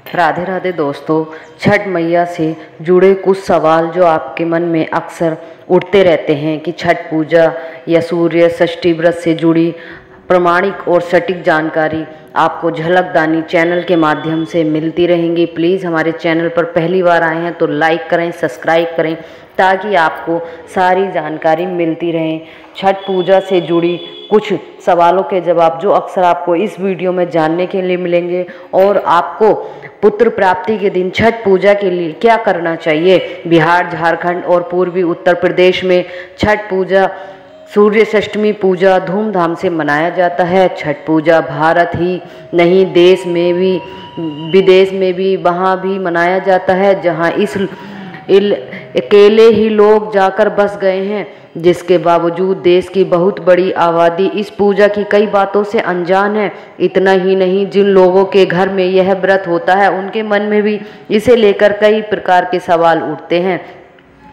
राधे राधे दोस्तों, छठ मैया से जुड़े कुछ सवाल जो आपके मन में अक्सर उठते रहते हैं कि छठ पूजा या सूर्य षष्ठी व्रत से जुड़ी प्रामाणिक और सटीक जानकारी आपको झलकदानी चैनल के माध्यम से मिलती रहेंगी। प्लीज़ हमारे चैनल पर पहली बार आए हैं तो लाइक करें, सब्सक्राइब करें ताकि आपको सारी जानकारी मिलती रहे। छठ पूजा से जुड़ी कुछ सवालों के जवाब जो अक्सर आपको इस वीडियो में जानने के लिए मिलेंगे और आपको पुत्र प्राप्ति के दिन छठ पूजा के लिए क्या करना चाहिए। बिहार, झारखंड और पूर्वी उत्तर प्रदेश में छठ पूजा सूर्य षष्ठी पूजा धूमधाम से मनाया जाता है। छठ पूजा भारत ही नहीं देश में भी विदेश में भी वहाँ भी मनाया जाता है जहाँ अकेले ही लोग जाकर बस गए हैं, जिसके बावजूद देश की बहुत बड़ी आबादी इस पूजा की कई बातों से अनजान है। इतना ही नहीं, जिन लोगों के घर में यह व्रत होता है उनके मन में भी इसे लेकर कई प्रकार के सवाल उठते हैं।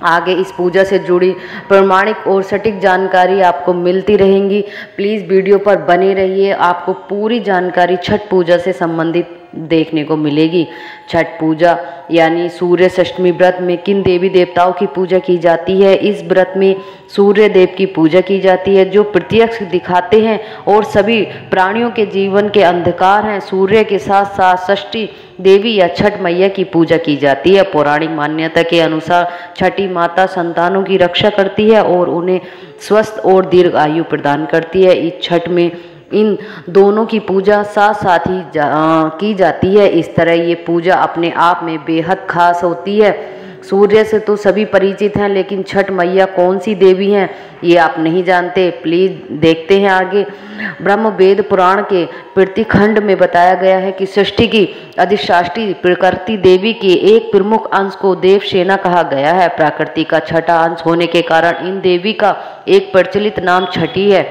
आगे इस पूजा से जुड़ी प्रामाणिक और सटीक जानकारी आपको मिलती रहेंगी। प्लीज़ वीडियो पर बने रहिए, आपको पूरी जानकारी छठ पूजा से संबंधित देखने को मिलेगी। छठ पूजा यानी सूर्य षष्ठी व्रत में किन देवी देवताओं की पूजा की जाती है। इस व्रत में सूर्य देव की पूजा की जाती है जो प्रत्यक्ष दिखाते हैं और सभी प्राणियों के जीवन के अंधकार हैं। सूर्य के साथ साथ षष्ठी देवी या छठ मैया की पूजा की जाती है। पौराणिक मान्यता के अनुसार छठी माता संतानों की रक्षा करती है और उन्हें स्वस्थ और दीर्घ आयु प्रदान करती है। इस छठ में इन दोनों की पूजा साथ साथ ही की जाती है। इस तरह ये पूजा अपने आप में बेहद खास होती है। सूर्य से तो सभी परिचित हैं, लेकिन छठ मैया कौन सी देवी हैं ये आप नहीं जानते। प्लीज़ देखते हैं आगे। ब्रह्म वेद पुराण के प्रतिखंड में बताया गया है कि षष्ठी की अधिष्ठात्री प्रकृति देवी के एक प्रमुख अंश को देवसेना कहा गया है। प्रकृति का छठा अंश होने के कारण इन देवी का एक प्रचलित नाम छठी है।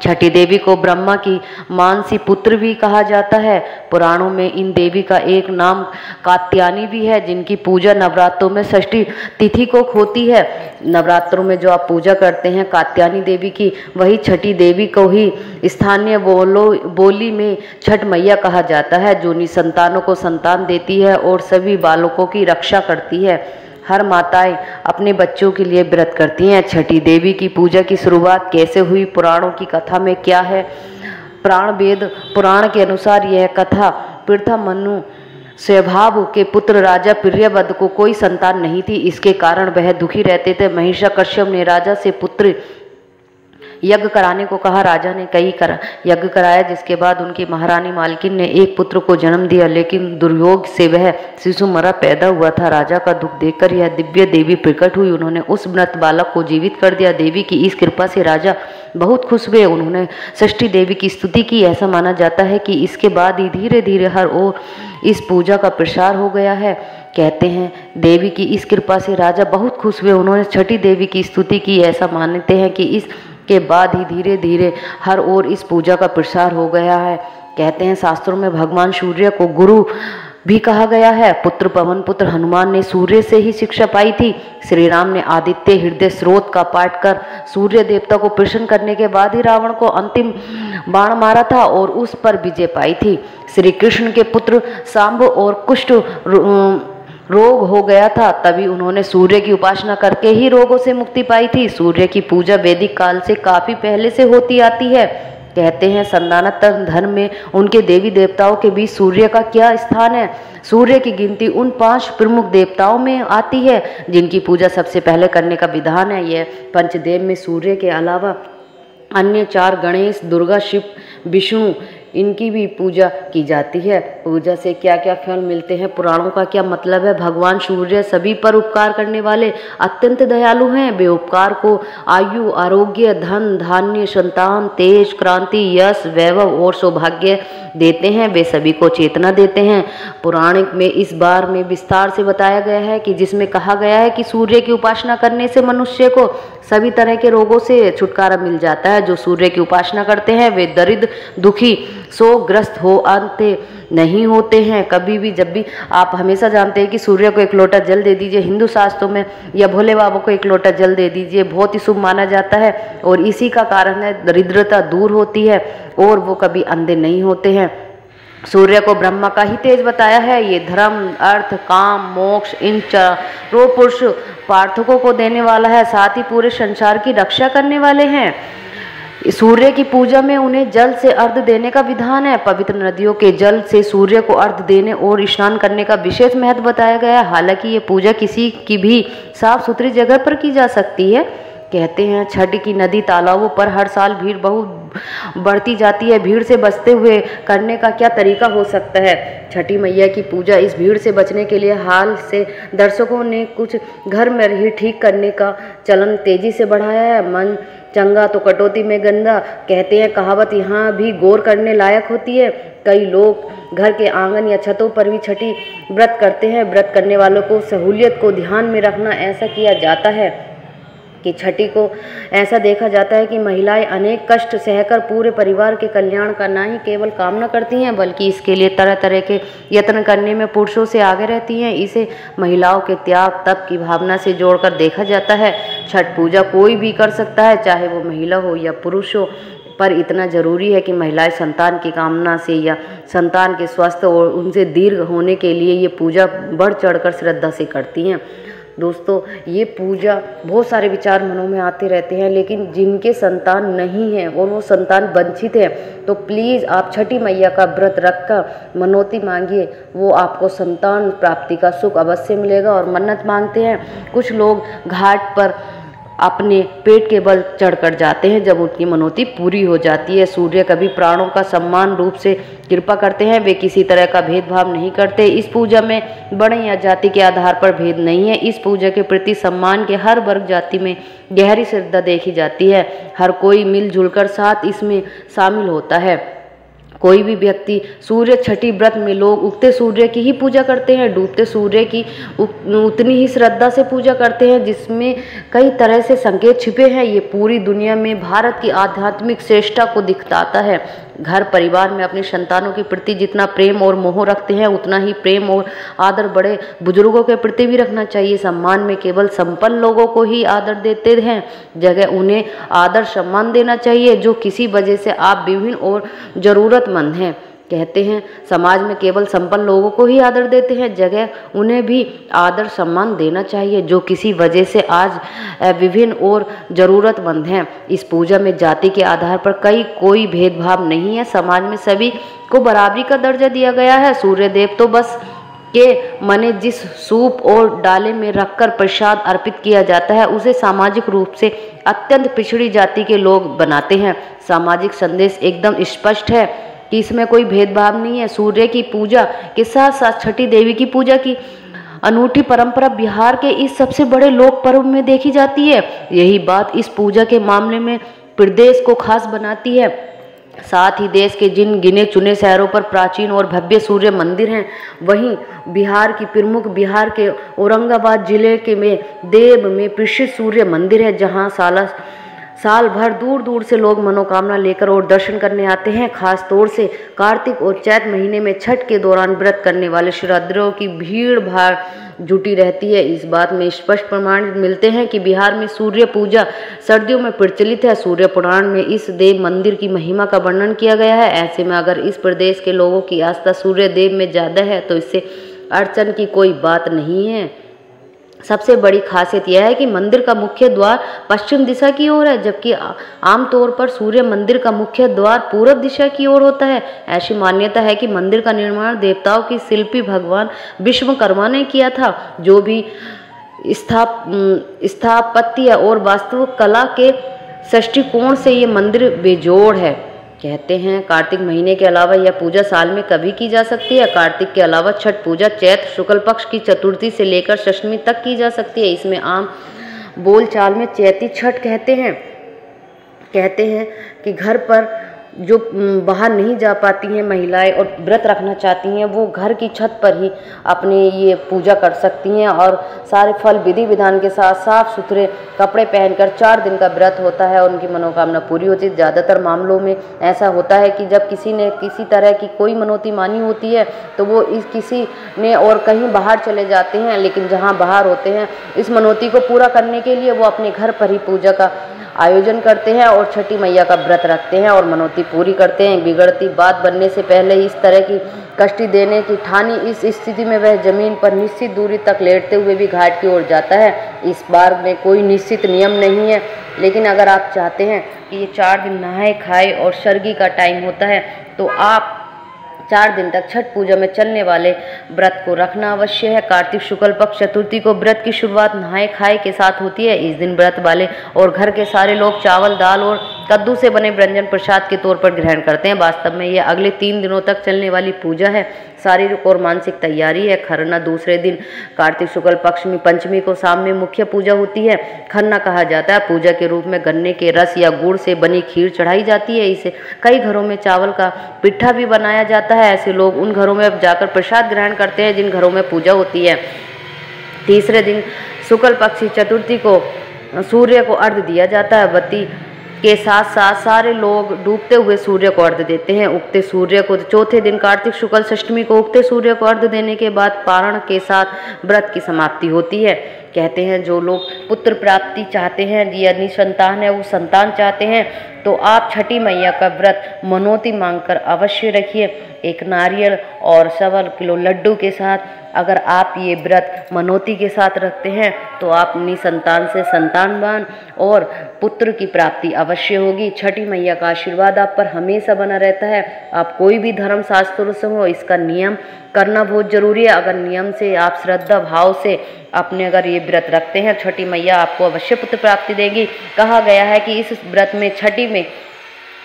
छठी देवी को ब्रह्मा की मानसी पुत्र भी कहा जाता है। पुराणों में इन देवी का एक नाम कात्यायनी भी है, जिनकी पूजा नवरात्रों में षष्ठी तिथि को होती है। नवरात्रों में जो आप पूजा करते हैं कात्यायनी देवी की, वही छठी देवी को ही स्थानीय बोली में छठ मैया कहा जाता है, जो निसंतानों को संतान देती है और सभी बालकों की रक्षा करती है। हर माताएं अपने बच्चों के लिए व्रत करती हैं। छठी देवी की पूजा की शुरुआत कैसे हुई, पुराणों की कथा में क्या है। वेद पुराण के अनुसार यह कथा पृथा मनु स्वभाव के पुत्र राजा प्रियव्रत को कोई संतान नहीं थी। इसके कारण वह दुखी रहते थे। महिषा कश्यप ने राजा से पुत्र यज्ञ कराने को कहा। राजा ने कई यज्ञ कराया, जिसके बाद उनकी महारानी मालकिन ने एक पुत्र को जन्म दिया, लेकिन दुर्योग से वह शिशु मरा पैदा हुआ था। राजा का दुख देखकर यह दिव्य देवी प्रकट हुई। उन्होंने उस मृत बालक को जीवित कर दिया। देवी की इस कृपा से राजा बहुत खुश हुए। उन्होंने षष्ठी देवी की स्तुति की। ऐसा माना जाता है कि इसके बाद ही धीरे धीरे हर ओर इस पूजा का प्रसार हो गया है। कहते हैं देवी की इस कृपा से राजा बहुत खुश हुए। उन्होंने छठी देवी की स्तुति की। ऐसा मानते हैं कि इस के बाद ही धीरे धीरे हर ओर इस पूजा का प्रसार हो गया है। कहते हैं शास्त्रों में भगवान सूर्य को गुरु भी कहा गया है। पुत्र पवन पुत्र हनुमान ने सूर्य से ही शिक्षा पाई थी। श्री राम ने आदित्य हृदय स्रोत का पाठ कर सूर्य देवता को प्रसन्न करने के बाद ही रावण को अंतिम बाण मारा था और उस पर विजय पाई थी। श्री कृष्ण के पुत्र सांब और कुष्ठ रोग हो गया था, तभी उन्होंने सूर्य की उपासना करके ही रोगों से मुक्ति पाई थी। सूर्य की पूजा वैदिक काल से काफी पहले से होती आती है। कहते हैं सनातन धर्म में उनके देवी देवताओं के बीच सूर्य का क्या स्थान है। सूर्य की गिनती उन 5 प्रमुख देवताओं में आती है जिनकी पूजा सबसे पहले करने का विधान है। यह पंचदेव में सूर्य के अलावा अन्य 4 गणेश, दुर्गा, शिव, विष्णु, इनकी भी पूजा की जाती है। पूजा से क्या क्या फल मिलते हैं, पुराणों का क्या मतलब है। भगवान सूर्य सभी पर उपकार करने वाले अत्यंत दयालु हैं। वे उपकार को आयु, आरोग्य, धन, धान्य, संतान, तेज, क्रांति, यश, वैभव और सौभाग्य देते हैं। वे सभी को चेतना देते हैं। पौराणिक में इस बार में विस्तार से बताया गया है कि जिसमें कहा गया है कि सूर्य की उपासना करने से मनुष्य को सभी तरह के रोगों से छुटकारा मिल जाता है। जो सूर्य की उपासना करते हैं वे दरिद्र, दुखी, शोकग्रस्त हो अंत नहीं होते हैं कभी भी। जब भी आप हमेशा जानते हैं कि सूर्य को एक लोटा जल दे दीजिए हिंदू शास्त्रों में, या भोले बाबा को एक लोटा जल दे दीजिए, बहुत ही शुभ माना जाता है। और इसी का कारण है दरिद्रता दूर होती है और वो कभी अंधे नहीं होते हैं। सूर्य को ब्रह्मा का ही तेज बताया है। ये धर्म, अर्थ, काम, मोक्ष इन चारों पुरुष पार्थकों को देने वाला है, साथ ही पूरे संसार की रक्षा करने वाले हैं। सूर्य की पूजा में उन्हें जल से अर्घ देने का विधान है। पवित्र नदियों के जल से सूर्य को अर्घ देने और स्नान करने का विशेष महत्व बताया गया है। हालांकि ये पूजा किसी की भी साफ सुथरी जगह पर की जा सकती है। कहते हैं छठ की नदी तालाबों पर हर साल भीड़ बहुत बढ़ती जाती है। भीड़ से बचते हुए करने का क्या तरीका हो सकता है? छठी मैया की पूजा इस भीड़ से बचने के लिए हाल से दर्शकों ने कुछ घर में ही ठीक करने का चलन तेजी से बढ़ाया है। मन चंगा तो कटौती में गंगा, कहते हैं कहावत यहाँ भी गौर करने लायक होती है। कई लोग घर के आंगन या छतों पर भी छठी व्रत करते हैं। व्रत करने वालों को सहूलियत को ध्यान में रखना ऐसा किया जाता है कि छठी को ऐसा देखा जाता है कि महिलाएं अनेक कष्ट सहकर पूरे परिवार के कल्याण का न ही केवल कामना करती हैं बल्कि इसके लिए तरह तरह के यत्न करने में पुरुषों से आगे रहती हैं। इसे महिलाओं के त्याग तप की भावना से जोड़कर देखा जाता है। छठ पूजा कोई भी कर सकता है, चाहे वो महिला हो या पुरुष हो, पर इतना ज़रूरी है कि महिलाएं संतान की कामना से या संतान के स्वस्थ और उनसे दीर्घ होने के लिए ये पूजा बढ़ चढ़कर श्रद्धा से करती हैं। दोस्तों, ये पूजा बहुत सारे विचार मनों में आते रहते हैं, लेकिन जिनके संतान नहीं है और वो संतान वंचित है, तो प्लीज़ आप छठी मैया का व्रत रखकर मनौती मांगिए, वो आपको संतान प्राप्ति का सुख अवश्य मिलेगा। और मन्नत मांगते हैं, कुछ लोग घाट पर अपने पेट के बल चढ़कर जाते हैं जब उनकी मनौती पूरी हो जाती है। सूर्य कभी प्राणों का सम्मान रूप से कृपा करते हैं, वे किसी तरह का भेदभाव नहीं करते। इस पूजा में वर्ण या जाति के आधार पर भेद नहीं है। इस पूजा के प्रति सम्मान के हर वर्ग जाति में गहरी श्रद्धा देखी जाती है। हर कोई मिलजुल कर साथ इसमें शामिल होता है। कोई भी व्यक्ति सूर्य छठी व्रत में लोग उगते सूर्य की ही पूजा करते हैं, डूबते सूर्य की उतनी ही श्रद्धा से पूजा करते हैं, जिसमें कई तरह से संकेत छिपे हैं। ये पूरी दुनिया में भारत की आध्यात्मिक श्रेष्ठता को दिखलाता है। घर परिवार में अपनी संतानों के प्रति जितना प्रेम और मोह रखते हैं, उतना ही प्रेम और आदर बड़े बुजुर्गों के प्रति भी रखना चाहिए। सम्मान में केवल संपन्न लोगों को ही आदर देते हैं, जगह उन्हें आदर सम्मान देना चाहिए जो किसी वजह से आप विभिन्न और जरूरतमंद हैं। कहते हैं समाज में केवल संपन्न लोगों को ही आदर देते हैं, जगह उन्हें भी आदर सम्मान देना चाहिए जो किसी वजह से आज विभिन्न और ज़रूरतमंद हैं। इस पूजा में जाति के आधार पर कोई भेदभाव नहीं है। समाज में सभी को बराबरी का दर्जा दिया गया है। सूर्य देव तो बस के मने जिस सूप और डाले में रखकर प्रसाद अर्पित किया जाता है, उसे सामाजिक रूप से अत्यंत पिछड़ी जाति के लोग बनाते हैं। सामाजिक संदेश एकदम स्पष्ट है कि इसमें कोई भेदभाव नहीं है। सूर्य की पूजा के साथ साथ छठी देवी की पूजा की अनूठी परंपरा बिहार के इस सबसे बड़े लोक पर्व में देखी जाती है। यही बात इस पूजा के मामले में प्रदेश को खास बनाती है। साथ ही देश के जिन गिने चुने शहरों पर प्राचीन और भव्य सूर्य मंदिर हैं, वहीं बिहार की प्रमुख बिहार के औरंगाबाद जिले के में देव में प्रसिद्ध सूर्य मंदिर है, जहां साल भर दूर दूर से लोग मनोकामना लेकर और दर्शन करने आते हैं। खास तौर से कार्तिक और चैत महीने में छठ के दौरान व्रत करने वाले श्रद्धालुओं की भीड़ भाड़ जुटी रहती है। इस बात में स्पष्ट प्रमाण मिलते हैं कि बिहार में सूर्य पूजा सर्दियों में प्रचलित है। सूर्य पुराण में इस देव मंदिर की महिमा का वर्णन किया गया है। ऐसे में अगर इस प्रदेश के लोगों की आस्था सूर्य देव में ज़्यादा है तो इससे अड़चन की कोई बात नहीं है। सबसे बड़ी खासियत यह है कि मंदिर का मुख्य द्वार पश्चिम दिशा की ओर है, जबकि आमतौर पर सूर्य मंदिर का मुख्य द्वार पूर्व दिशा की ओर होता है। ऐसी मान्यता है कि मंदिर का निर्माण देवताओं की शिल्पी भगवान विश्वकर्मा ने किया था, जो भी स्थापत्य और वास्तुकला के दृष्टिकोण से ये मंदिर बेजोड़ है। कहते हैं कार्तिक महीने के अलावा यह पूजा साल में कभी की जा सकती है। कार्तिक के अलावा छठ पूजा चैत्र शुक्ल पक्ष की चतुर्थी से लेकर दशमी तक की जा सकती है। इसमें आम बोलचाल में चैती छठ कहते हैं। कहते हैं कि घर पर जो बाहर नहीं जा पाती हैं महिलाएं और व्रत रखना चाहती हैं, वो घर की छत पर ही अपने ये पूजा कर सकती हैं और सारे फल विधि विधान के साथ साफ सुथरे कपड़े पहनकर 4 दिन का व्रत होता है, उनकी मनोकामना पूरी होती है। ज़्यादातर मामलों में ऐसा होता है कि जब किसी ने किसी तरह की कोई मनौती मानी होती है तो वो किसी ने और कहीं बाहर चले जाते हैं, लेकिन जहाँ बाहर होते हैं इस मनौती को पूरा करने के लिए वो अपने घर पर ही पूजा का आयोजन करते हैं और छठी मैया का व्रत रखते हैं और मनौती पूरी करते हैं। बिगड़ती बात बनने से पहले ही इस तरह की कष्टी देने की ठानी इस स्थिति में वह जमीन पर निश्चित दूरी तक लेटते हुए भी घाट की ओर जाता है। इस बार में कोई निश्चित नियम नहीं है, लेकिन अगर आप चाहते हैं कि ये 4 दिन नहाए खाए और सर्गी का टाइम होता है तो आप 4 दिन तक छठ पूजा में चलने वाले व्रत को रखना अवश्य है। कार्तिक शुक्ल पक्ष चतुर्थी को व्रत की शुरुआत नहाए खाए के साथ होती है। इस दिन व्रत वाले और घर के सारे लोग चावल, दाल और कद्दू से बने व्यंजन प्रसाद के तौर पर ग्रहण करते हैं। वास्तव में यह अगले 3 दिनों तक चलने वाली पूजा है। शारीरिक और मानसिक तैयारी है। खरना दूसरे दिन कार्तिक शुक्ल पक्ष में पंचमी को शाम में मुख्य पूजा होती है। खरना कहा जाता है। पूजा के रूप में गन्ने के रस या गुड़ से बनी खीर चढ़ाई जाती है। इसे कई घरों में चावल का पिट्ठा भी बनाया जाता है। ऐसे लोग उन घरों में जाकर प्रसाद ग्रहण करते हैं जिन घरों में पूजा होती है। तीसरे दिन शुक्ल पक्षी चतुर्थी को सूर्य को अर्घ्य दिया जाता है। बत्ती के साथ साथ सारे लोग डूबते हुए सूर्य को अर्घ्य देते हैं। उगते सूर्य को चौथे दिन कार्तिक शुक्ल षष्ठी को उगते सूर्य को अर्घ्य देने के बाद पारण के साथ व्रत की समाप्ति होती है। कहते हैं जो लोग पुत्र प्राप्ति चाहते हैं या निसंतान है, वो संतान चाहते हैं, तो आप छठी मैया का व्रत मनौती मांगकर अवश्य रखिए। एक नारियल और 1.25 किलो लड्डू के साथ अगर आप ये व्रत मनौती के साथ रखते हैं तो आप निसंतान से संतानवान और पुत्र की प्राप्ति अवश्य होगी। छठी मैया का आशीर्वाद आप पर हमेशा बना रहता है। आप कोई भी धर्म शास्त्रों से हो, इसका नियम करना बहुत जरूरी है। अगर नियम से आप श्रद्धा भाव से अपने अगर ये व्रत रखते हैं, छठी मैया आपको अवश्य पुत्र प्राप्ति देगी। कहा गया है कि इस व्रत में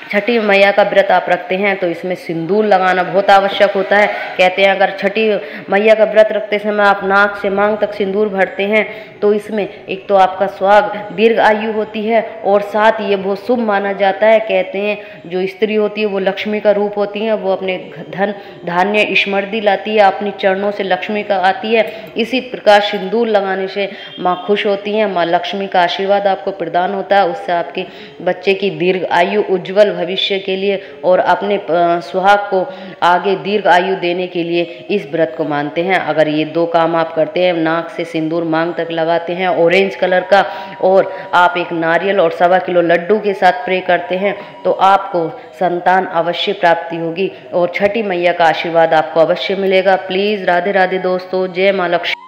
छठी मैया का व्रत आप रखते हैं तो इसमें सिंदूर लगाना बहुत आवश्यक होता है। कहते हैं अगर छठी मैया का व्रत रखते समय आप नाक से मांग तक सिंदूर भरते हैं तो इसमें एक तो आपका सुहाग दीर्घ आयु होती है और साथ ये बहुत शुभ माना जाता है। कहते हैं जो स्त्री होती है वो लक्ष्मी का रूप होती है, वो अपने धन धान्य स्मृति लाती है, अपनी चरणों से लक्ष्मी का आती है। इसी प्रकार सिंदूर लगाने से माँ खुश होती हैं, माँ लक्ष्मी का आशीर्वाद आपको प्रदान होता है। उससे आपके बच्चे की दीर्घ आयु, उज्जवल भविष्य के लिए और अपने सुहाग को आगे दीर्घ आयु देने के लिए इस व्रत को मानते हैं। अगर ये 2 काम आप करते हैं, नाक से सिंदूर मांग तक लगाते हैं ऑरेंज कलर का, और आप एक नारियल और 1.25 किलो लड्डू के साथ प्रे करते हैं, तो आपको संतान अवश्य प्राप्ति होगी और छठी मैया का आशीर्वाद आपको अवश्य मिलेगा। प्लीज़ राधे राधे दोस्तों, जय माँ लक्ष्मी।